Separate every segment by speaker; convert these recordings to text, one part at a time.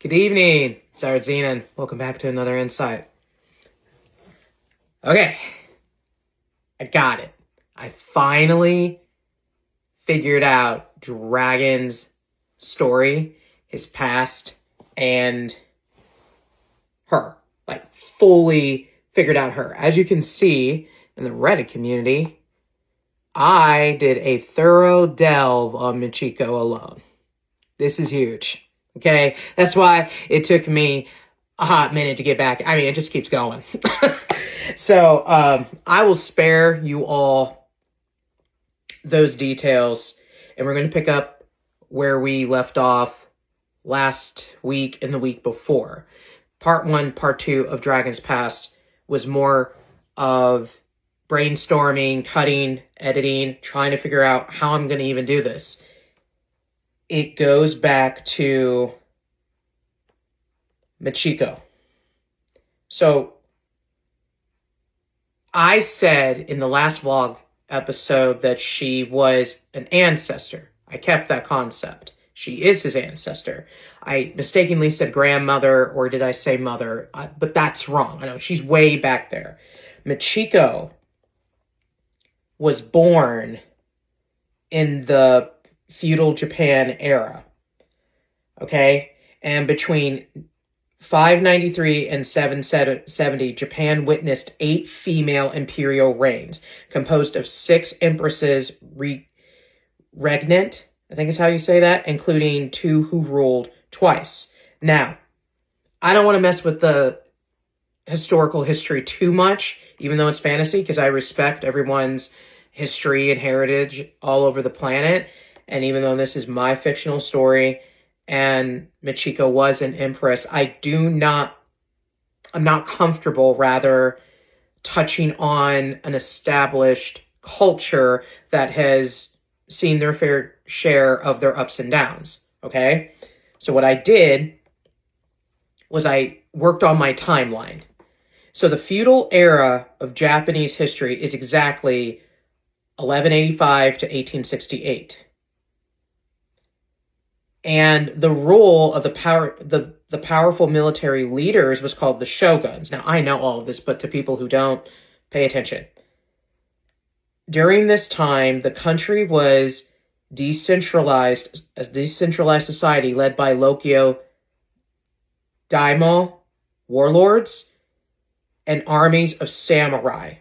Speaker 1: Good evening, it's Artzenin. Welcome back to another Insight. Okay, I got it. I finally figured out Dragon's story, his past, and her. Like, fully figured out her. As you can see in the Reddit community, I did a thorough delve on Michiko alone. This is huge. Okay, that's why it took me a hot minute to get back. I mean, it just keeps going. So I will spare you all those details, and we're going to pick up where we left off last week and the week before. Part 1, Part 2 of Dragon's Past was more of brainstorming, cutting, editing, trying to figure out how I'm going to even do this. It goes back to Michiko. So, I said in the last vlog episode that she was an ancestor. I kept that concept. She is his ancestor. I mistakenly said grandmother, or did I say mother? But that's wrong. I know, she's way back there. Michiko was born in the feudal Japan era, okay? And between 593 and 770, Japan witnessed 8 female imperial reigns, composed of 6 empresses regnant, I think is how you say that, including 2 who ruled twice. Now, I don't want to mess with the historical history too much, even though it's fantasy, because I respect everyone's history and heritage all over the planet. And even though this is my fictional story and Michiko was an empress, I'm not comfortable, rather, touching on an established culture that has seen their fair share of their ups and downs, okay? So what I did was I worked on my timeline. So the feudal era of Japanese history is exactly 1185 to 1868. And the role of the powerful military leaders was called the shoguns. Now, I know all of this, but to people who don't, pay attention. During this time, the country was a decentralized society led by Lokyo daimyo, warlords, and armies of samurai.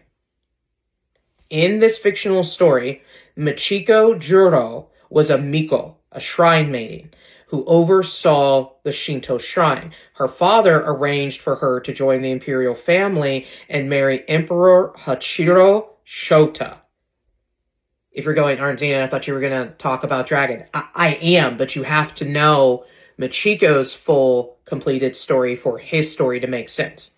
Speaker 1: In this fictional story, Michiko Juro was a miko, a shrine maiden, who oversaw the Shinto shrine. Her father arranged for her to join the imperial family and marry Emperor Hachiro Shota. If you're going, Artzenin, I thought you were going to talk about Dragon. I am, but you have to know Michiko's full, completed story for his story to make sense.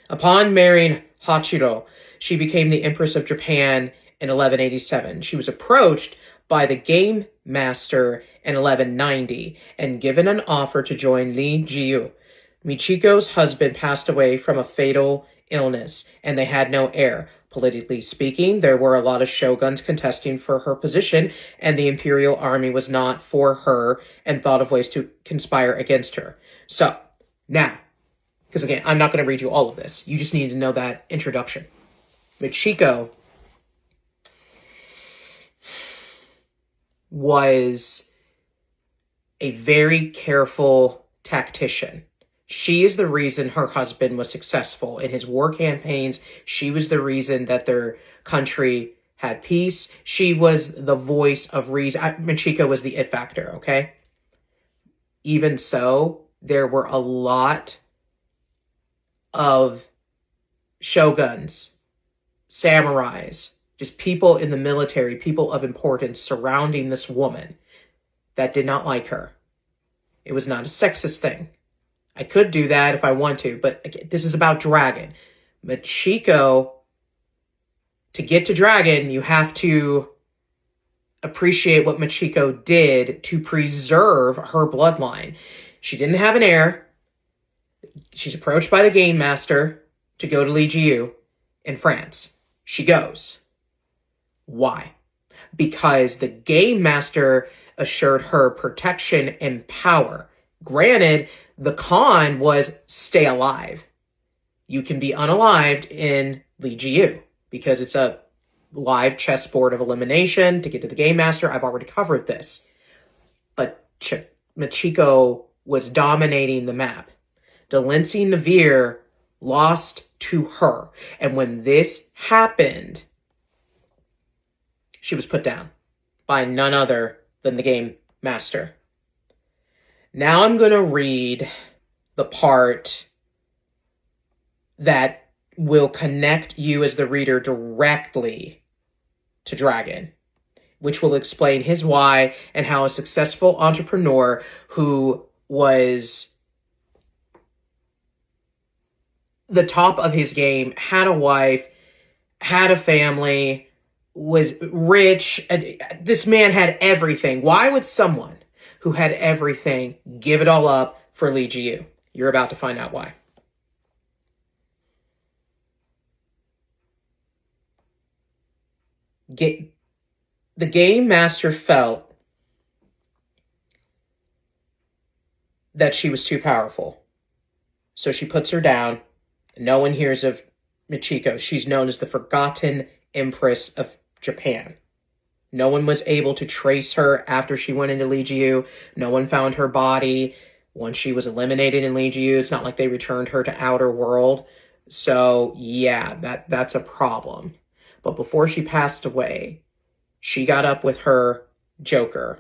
Speaker 1: Upon marrying Hachiro, she became the Empress of Japan in 1187. She was approached by the game master in 1190 and given an offer to join Li Jiu. Michiko's husband passed away from a fatal illness, and they had no heir. Politically speaking, there were a lot of shoguns contesting for her position, and the imperial army was not for her and thought of ways to conspire against her. So, now, because again, I'm not going to read you all of this. You just need to know that introduction. Michiko was a very careful tactician. She is the reason her husband was successful in his war campaigns. She was the reason that their country had peace. She was the voice of reason. Michiko was the it factor, okay? Even so, there were a lot of shoguns, samurais, just people in the military, people of importance surrounding this woman that did not like her. It was not a sexist thing. I could do that if I want to, but again, this is about Dragon. Michiko, to get to Dragon, you have to appreciate what Michiko did to preserve her bloodline. She didn't have an heir. She's approached by the game master to go to Li Jiu in France. She goes. Why? Because the game master assured her protection and power. Granted, the con was stay alive. You can be unalived in Lee Ji-yu because it's a live chessboard of elimination to get to the Game Master. I've already covered this. But Michiko was dominating the map. Delancey Navir lost to her. And when this happened, she was put down by none other than the Game Master. Now I'm going to read the part that will connect you as the reader directly to Dragon, which will explain his why and how a successful entrepreneur who was the top of his game, had a wife, had a family, was rich. This man had everything. Why would someone who had everything give it all up for Lee Ji-yu? You're about to find out why. The Game Master felt that she was too powerful. So she puts her down. No one hears of Michiko. She's known as the Forgotten Empress of Japan. No one was able to trace her after she went into Lee Ji-yu. No one found her body. Once she was eliminated in Lee Ji-yu, it's not like they returned her to Outer World. So, yeah, that's a problem. But before she passed away, she got up with her Joker.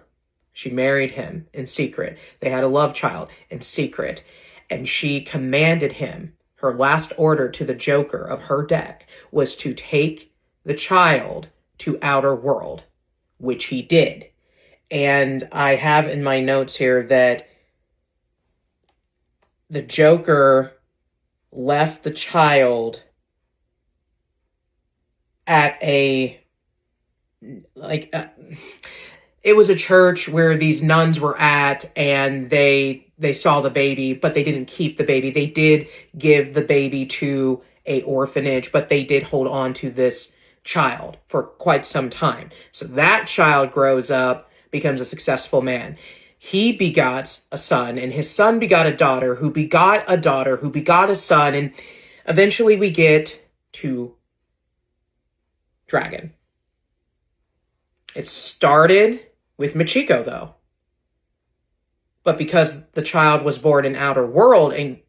Speaker 1: She married him in secret. They had a love child in secret. And she commanded him, her last order to the Joker of her deck was to take the child to Outer World, which he did. And I have in my notes here that the Joker left the child at it was a church where these nuns were at, and they saw the baby, but they didn't keep the baby. They did give the baby to a orphanage, but they did hold on to this child for quite some time. So that child grows up, becomes a successful man. He begots a son, and his son begot a daughter, who begot a daughter, who begot a son, and eventually we get to Dragon. It started with Michiko, though. But because the child was born in Outer World and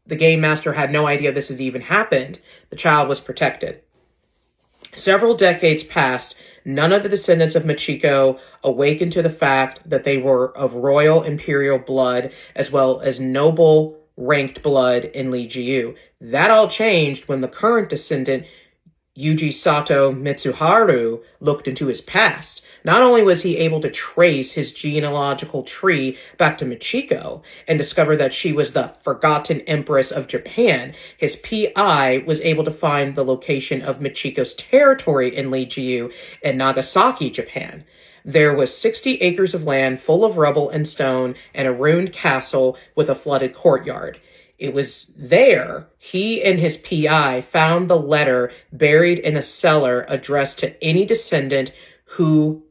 Speaker 1: the Game Master had no idea this had even happened, the child was protected. Several decades passed. None of the descendants of Michiko awakened to the fact that they were of royal imperial blood, as well as noble ranked blood in Lee Ji-yu. That all changed when the current descendant, Ujisato Mitsuharu, looked into his past. Not only was he able to trace his genealogical tree back to Michiko and discover that she was the Forgotten Empress of Japan, his PI was able to find the location of Michiko's territory in Lee Ji-yu in Nagasaki, Japan. There was 60 acres of land full of rubble and stone and a ruined castle with a flooded courtyard. It was there he and his PI found the letter buried in a cellar addressed to any descendant who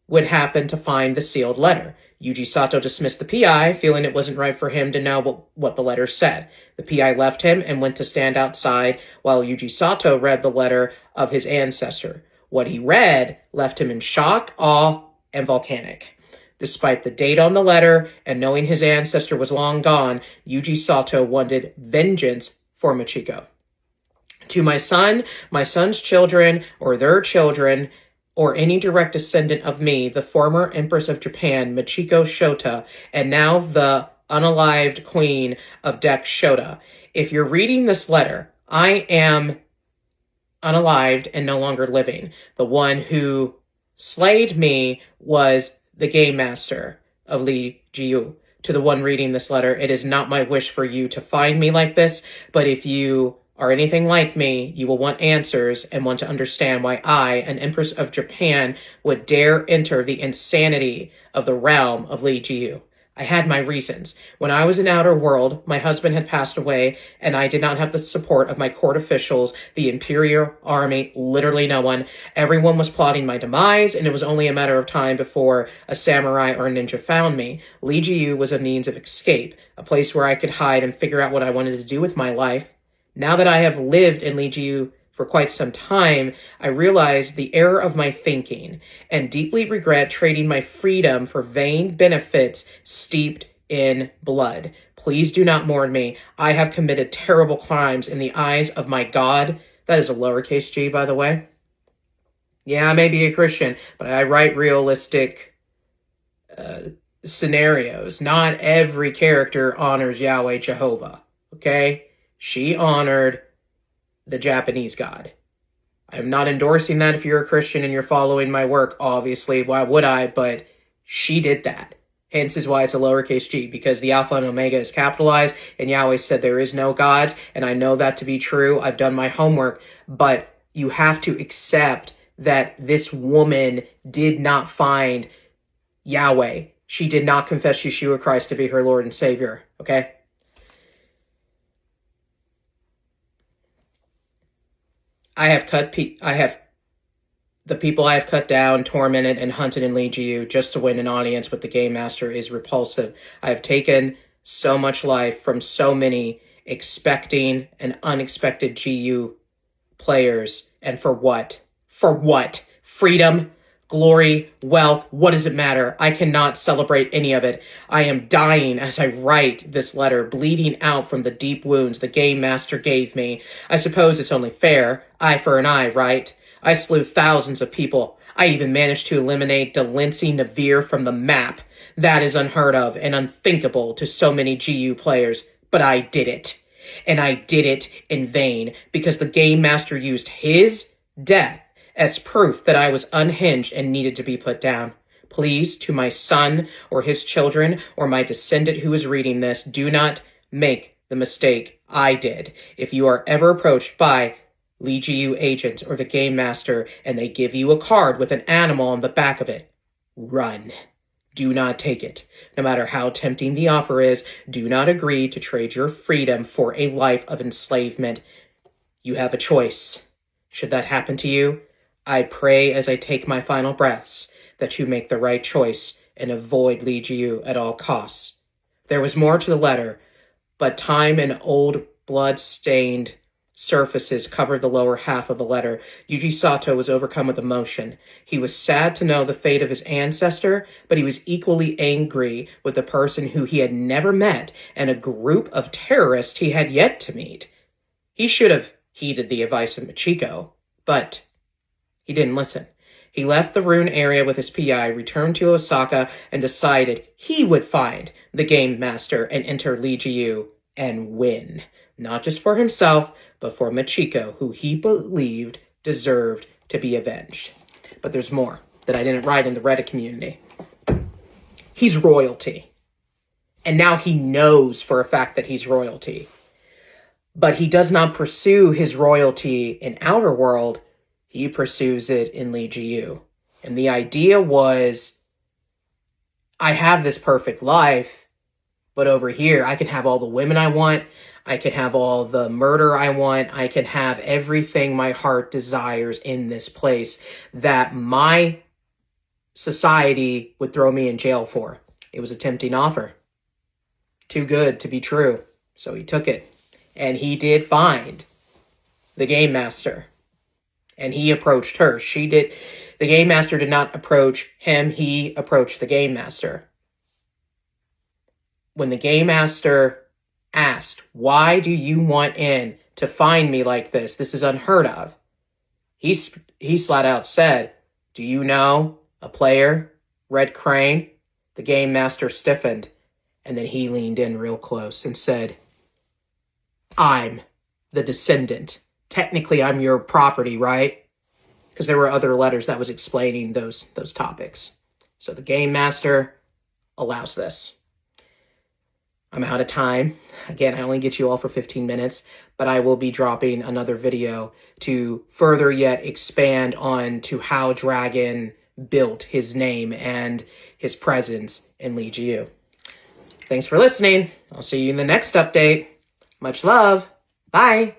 Speaker 1: would happen to find the sealed letter. Ujisato dismissed the PI, feeling it wasn't right for him to know what the letter said. The PI left him and went to stand outside while Ujisato read the letter of his ancestor. What he read left him in shock, awe, and volcanic. Despite the date on the letter and knowing his ancestor was long gone, Ujisato wanted vengeance for Michiko. To my son, my son's children, or their children, or any direct descendant of me, the former Empress of Japan, Michiko Shota, and now the unalived Queen of Deck Shota. If you're reading this letter, I am unalived and no longer living. The one who slayed me was the Game Master of Lee Ji-yu. To the one reading this letter, it is not my wish for you to find me like this, but if you are anything like me, you will want answers and want to understand why I, an Empress of Japan, would dare enter the insanity of the realm of Lee Ji-yu. I had my reasons. When I was in outer world, my husband had passed away, and I did not have the support of my court officials, the imperial army, literally no one. Everyone was plotting my demise, and it was only a matter of time before a samurai or a ninja found me. Lee Ji-yu was a means of escape, a place where I could hide and figure out what I wanted to do with my life. Now that I have lived in Lee Ji-yu for quite some time, I realize the error of my thinking and deeply regret trading my freedom for vain benefits steeped in blood. Please do not mourn me. I have committed terrible crimes in the eyes of my God. That is a lowercase g, by the way. Yeah, I may be a Christian, but I write realistic scenarios. Not every character honors Yahweh Jehovah, okay? She honored the Japanese God. I'm not endorsing that if you're a Christian and you're following my work, obviously. Why would I? But she did that. Hence is why it's a lowercase g, because the Alpha and Omega is capitalized, and Yahweh said there is no gods, and I know that to be true. I've done my homework, but you have to accept that this woman did not find Yahweh. She did not confess Yeshua Christ to be her Lord and Savior, okay? The people I have cut down, tormented, and hunted in Lee Ji-yu just to win an audience with the Game Master is repulsive. I have taken so much life from so many expecting and unexpected GU players. And for what? For what? Freedom? Glory? Wealth? What does it matter? I cannot celebrate any of it. I am dying as I write this letter, bleeding out from the deep wounds the Game Master gave me. I suppose it's only fair. Eye for an eye, right? I slew thousands of people. I even managed to eliminate Delancey Navir from the map. That is unheard of and unthinkable to so many GU players. But I did it. And I did it in vain because the Game Master used his death as proof that I was unhinged and needed to be put down. Please, to my son or his children or my descendant who is reading this, do not make the mistake I did. If you are ever approached by Lee Ji-yu agents or the Game Master and they give you a card with an animal on the back of it, run. Do not take it. No matter how tempting the offer is, do not agree to trade your freedom for a life of enslavement. You have a choice. Should that happen to you, I pray as I take my final breaths that you make the right choice and avoid Lee Ji-yu at all costs. There was more to the letter, but time and old blood-stained surfaces covered the lower half of the letter. Ujisato was overcome with emotion. He was sad to know the fate of his ancestor, but he was equally angry with the person who he had never met and a group of terrorists he had yet to meet. He should have heeded the advice of Michiko, but he didn't listen. He left the rune area with his PI, returned to Osaka, and decided he would find the Game Master and enter Lee Ji-yu and win. Not just for himself, but for Michiko, who he believed deserved to be avenged. But there's more that I didn't write in the Reddit community. He's royalty. And now he knows for a fact that he's royalty. But he does not pursue his royalty in Outer World. He pursues it in Lee Ji-yu. And the idea was, I have this perfect life, but over here I can have all the women I want. I can have all the murder I want. I can have everything my heart desires in this place that my society would throw me in jail for. It was a tempting offer. Too good to be true. So he took it. And he did find the Game Master. And he approached her. The Game Master did not approach him. He approached the Game Master. When the Game Master asked, why do you want in to find me like this? This is unheard of. He flat out said, do you know a player, Red Crane? The Game Master stiffened, and then he leaned in real close and said, I'm the descendant. Technically, I'm your property, right? Because there were other letters that was explaining those topics. So the Game Master allows this. I'm out of time. Again, I only get you all for 15 minutes, but I will be dropping another video to further yet expand on to how Dragon built his name and his presence in Lee Ji-yu. Thanks for listening. I'll see you in the next update. Much love. Bye.